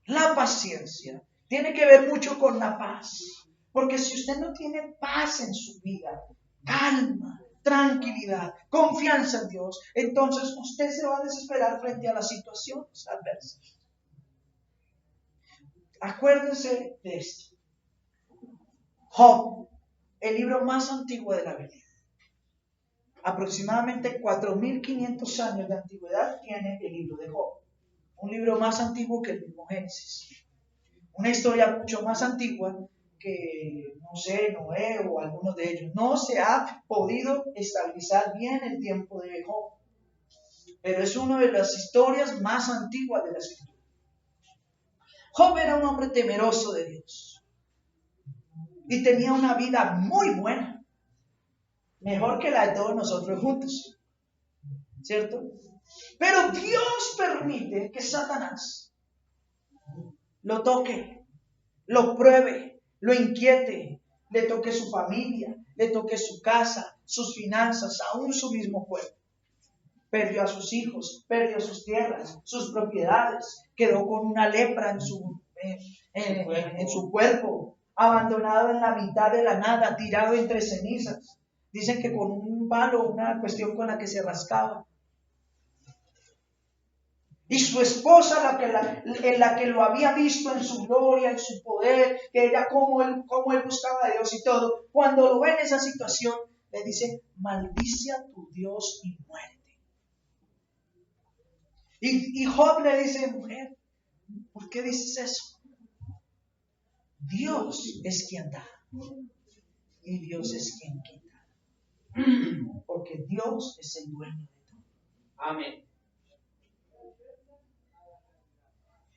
La paciencia tiene que ver mucho con la paz. Porque si usted no tiene paz en su vida, calma, tranquilidad, confianza en Dios, entonces usted se va a desesperar frente a las situaciones adversas. Acuérdense de esto. Job, el libro más antiguo de la Biblia. Aproximadamente 4.500 años de antigüedad tiene el libro de Job. Un libro más antiguo que el mismo Génesis. Una historia mucho más antigua que, no sé, Noé o algunos de ellos. No se ha podido estabilizar bien el tiempo de Job. Pero es una de las historias más antiguas de la Escritura. Job era un hombre temeroso de Dios. Y tenía una vida muy buena. Mejor que la de todos nosotros juntos. ¿Cierto? Pero Dios permite que Satanás lo toque, lo pruebe, lo inquiete, le toque su familia, le toque su casa, sus finanzas, aún su mismo cuerpo. Perdió a sus hijos, perdió sus tierras, sus propiedades, quedó con una lepra en su cuerpo, abandonado en la mitad de la nada, tirado entre cenizas. Dicen que con un palo, una cuestión con la que se rascaba. Y su esposa, en la que lo había visto en su gloria, en su poder, que ella cómo él buscaba a Dios y todo, cuando lo ve en esa situación, le dice: maldice a tu Dios y muérete. Y Job le dice: mujer, ¿por qué dices eso? Dios es quien da y Dios es quien quita, porque Dios es el dueño de todo. Amén.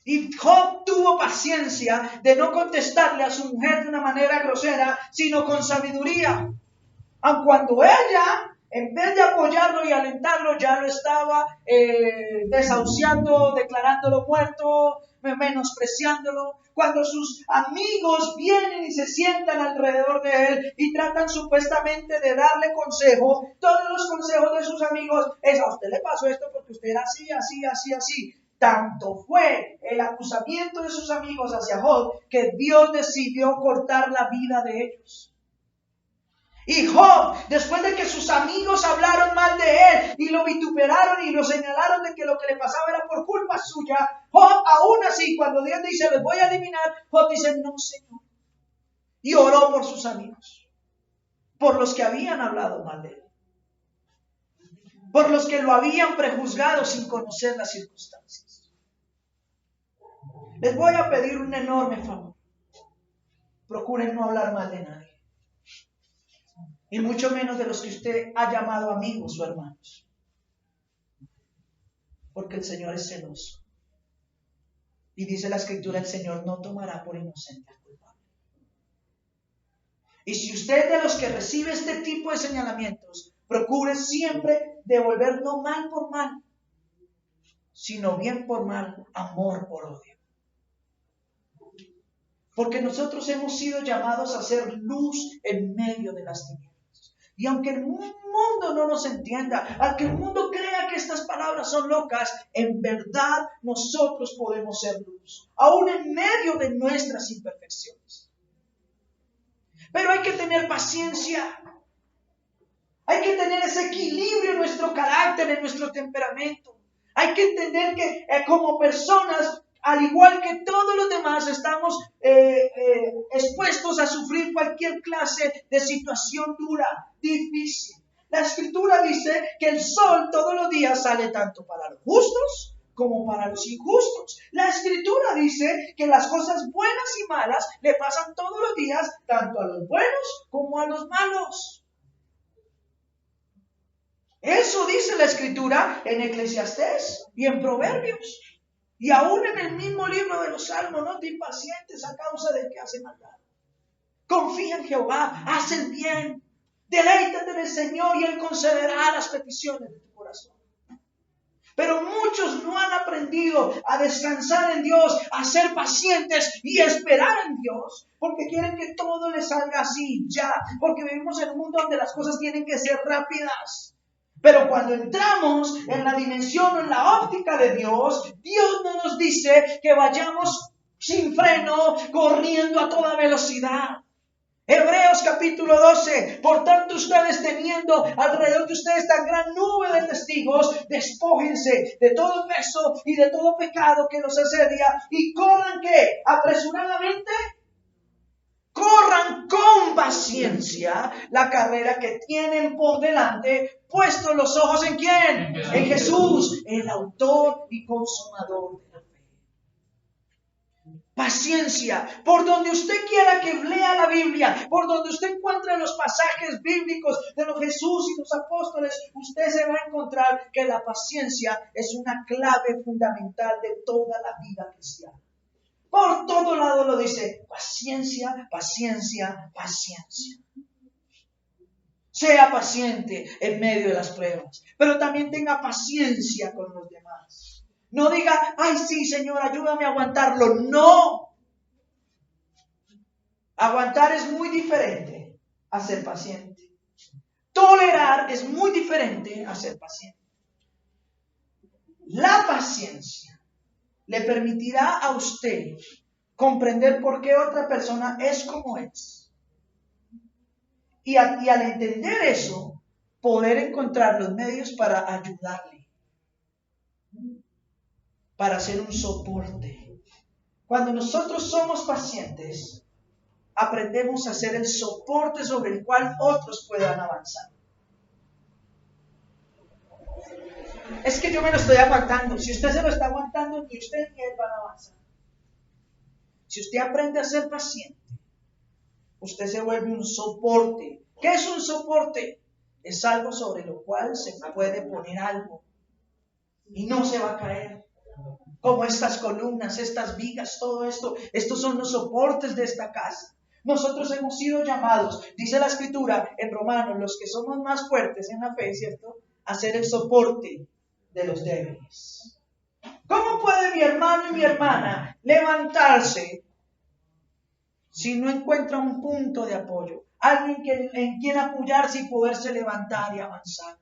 Y Job tuvo paciencia de no contestarle a su mujer de una manera grosera, sino con sabiduría. Aun cuando ella, en vez de apoyarlo y alentarlo, ya lo estaba desahuciando, declarándolo muerto, menospreciándolo. Cuando sus amigos vienen y se sientan alrededor de él y tratan supuestamente de darle consejo, todos los consejos de sus amigos es: a usted le pasó esto porque usted era así, así, así, así. Tanto fue el acusamiento de sus amigos hacia Job que Dios decidió cortar la vida de ellos. Y Job, después de que sus amigos hablaron mal de él y lo vituperaron y lo señalaron de que lo que le pasaba era por culpa suya, Job, aún así, cuando Dios dice: les voy a eliminar, Job dice: no, Señor. Y oró por sus amigos, por los que habían hablado mal de él, por los que lo habían prejuzgado sin conocer las circunstancias. Les voy a pedir un enorme favor: procuren no hablar mal de nadie. Y mucho menos de los que usted ha llamado amigos o hermanos. Porque el Señor es celoso. Y dice la Escritura: el Señor no tomará por inocente al culpable. Y si usted es de los que recibe este tipo de señalamientos, procure siempre devolver no mal por mal, sino bien por mal, amor por odio. Porque nosotros hemos sido llamados a ser luz en medio de las tinieblas. Y aunque el mundo no nos entienda, aunque el mundo crea que estas palabras son locas, en verdad nosotros podemos ser luz, aún en medio de nuestras imperfecciones. Pero hay que tener paciencia. Hay que tener ese equilibrio en nuestro carácter, en nuestro temperamento. Hay que entender que como personas, al igual que todos los demás, estamos expuestos a sufrir cualquier clase de situación dura, difícil. La Escritura dice que el sol todos los días sale tanto para los justos como para los injustos. La Escritura dice que las cosas buenas y malas le pasan todos los días tanto a los buenos como a los malos. Eso dice la Escritura en Eclesiastés y en Proverbios. Y aún en el mismo libro de los Salmos: no te impacientes a causa del que hace maldad. Confía en Jehová, haz el bien, deleítate en el Señor y Él concederá las peticiones de tu corazón. Pero muchos no han aprendido a descansar en Dios, a ser pacientes y esperar en Dios, porque quieren que todo les salga así ya, porque vivimos en un mundo donde las cosas tienen que ser rápidas. Pero cuando entramos en la dimensión, en la óptica de Dios, Dios no nos dice que vayamos sin freno, corriendo a toda velocidad. Hebreos capítulo 12: por tanto ustedes, teniendo alrededor de ustedes tan gran nube de testigos, despójense de todo peso y de todo pecado que los asedia y corran, ¿qué? Apresuradamente. Corran con paciencia la carrera que tienen por delante, puestos los ojos ¿en quién? En Jesús, el autor y consumador de la fe. Paciencia. Por donde usted quiera que lea la Biblia, por donde usted encuentre los pasajes bíblicos de los Jesús y los apóstoles, usted se va a encontrar que la paciencia es una clave fundamental de toda la vida cristiana. Por todo lado lo dice: paciencia, paciencia, paciencia. Sea paciente en medio de las pruebas, pero también tenga paciencia con los demás. No diga: ay sí, Señor, ayúdame a aguantarlo. No. Aguantar es muy diferente a ser paciente. Tolerar es muy diferente a ser paciente. La paciencia le permitirá a usted comprender por qué otra persona es como es. Y al entender eso, poder encontrar los medios para ayudarle, para hacer un soporte. Cuando nosotros somos pacientes, aprendemos a ser el soporte sobre el cual otros puedan avanzar. Es que yo me lo estoy aguantando. Si usted se lo está aguantando, ni usted ni él van a avanzar. Si usted aprende a ser paciente, usted se vuelve un soporte. ¿Qué es un soporte? Es algo sobre lo cual se puede poner algo y no se va a caer. Como estas columnas, estas vigas, todo esto. Estos son los soportes de esta casa. Nosotros hemos sido llamados, dice la Escritura en Romanos, los que somos más fuertes en la fe, ¿cierto?, a ser el soporte de los débiles. ¿Cómo puede mi hermano y mi hermana levantarse si no encuentra un punto de apoyo? Alguien en quien apoyarse y poderse levantar y avanzar.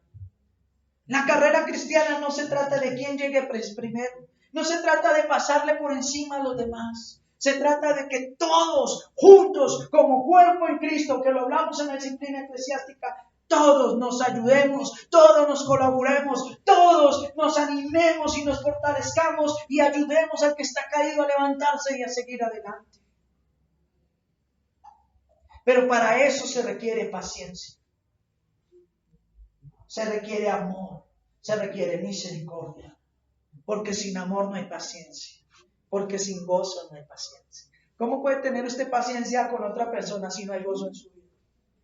La carrera cristiana no se trata de quién llegue primero. No se trata de pasarle por encima a los demás. Se trata de que todos juntos, como cuerpo en Cristo, que lo hablamos en la disciplina eclesiástica, todos nos ayudemos, todos nos colaboremos, todos nos animemos y nos fortalezcamos y ayudemos al que está caído a levantarse y a seguir adelante. Pero para eso se requiere paciencia, se requiere amor, se requiere misericordia, porque sin amor no hay paciencia, porque sin gozo no hay paciencia. ¿Cómo puede tener usted paciencia con otra persona si no hay gozo en su vida?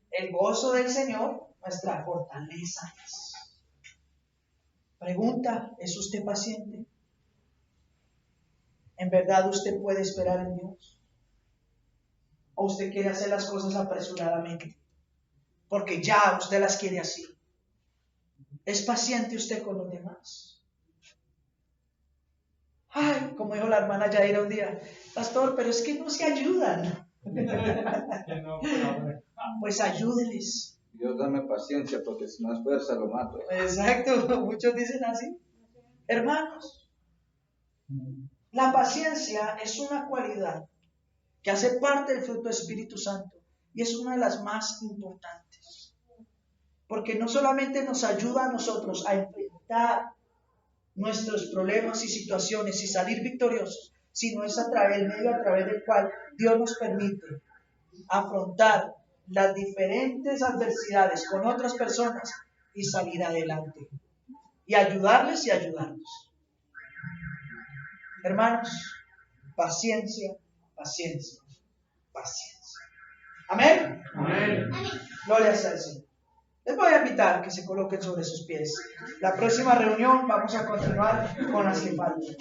El gozo del Señor, nuestra fortaleza es. Pregunta, ¿es usted paciente? ¿En verdad usted puede esperar en Dios? ¿O usted quiere hacer las cosas apresuradamente? Porque ya usted las quiere así. ¿Es paciente usted con los demás? Ay, como dijo la hermana Yaira un día, pastor, pero es que no se ayudan. Pues ayúdeles. Dios dame paciencia porque si no es fuerza lo mato. Exacto, muchos dicen así. Hermanos, la paciencia es una cualidad que hace parte del fruto del Espíritu Santo y es una de las más importantes. Porque no solamente nos ayuda a nosotros a enfrentar nuestros problemas y situaciones y salir victoriosos, sino es el medio a través del cual Dios nos permite afrontar las diferentes adversidades con otras personas y salir adelante y ayudarles y ayudarnos. Hermanos, paciencia, paciencia, paciencia. ¿Amén? Amén. Gloria sea al Señor. Les voy a invitar que se coloquen sobre sus pies. La próxima reunión vamos a continuar con las que faltan.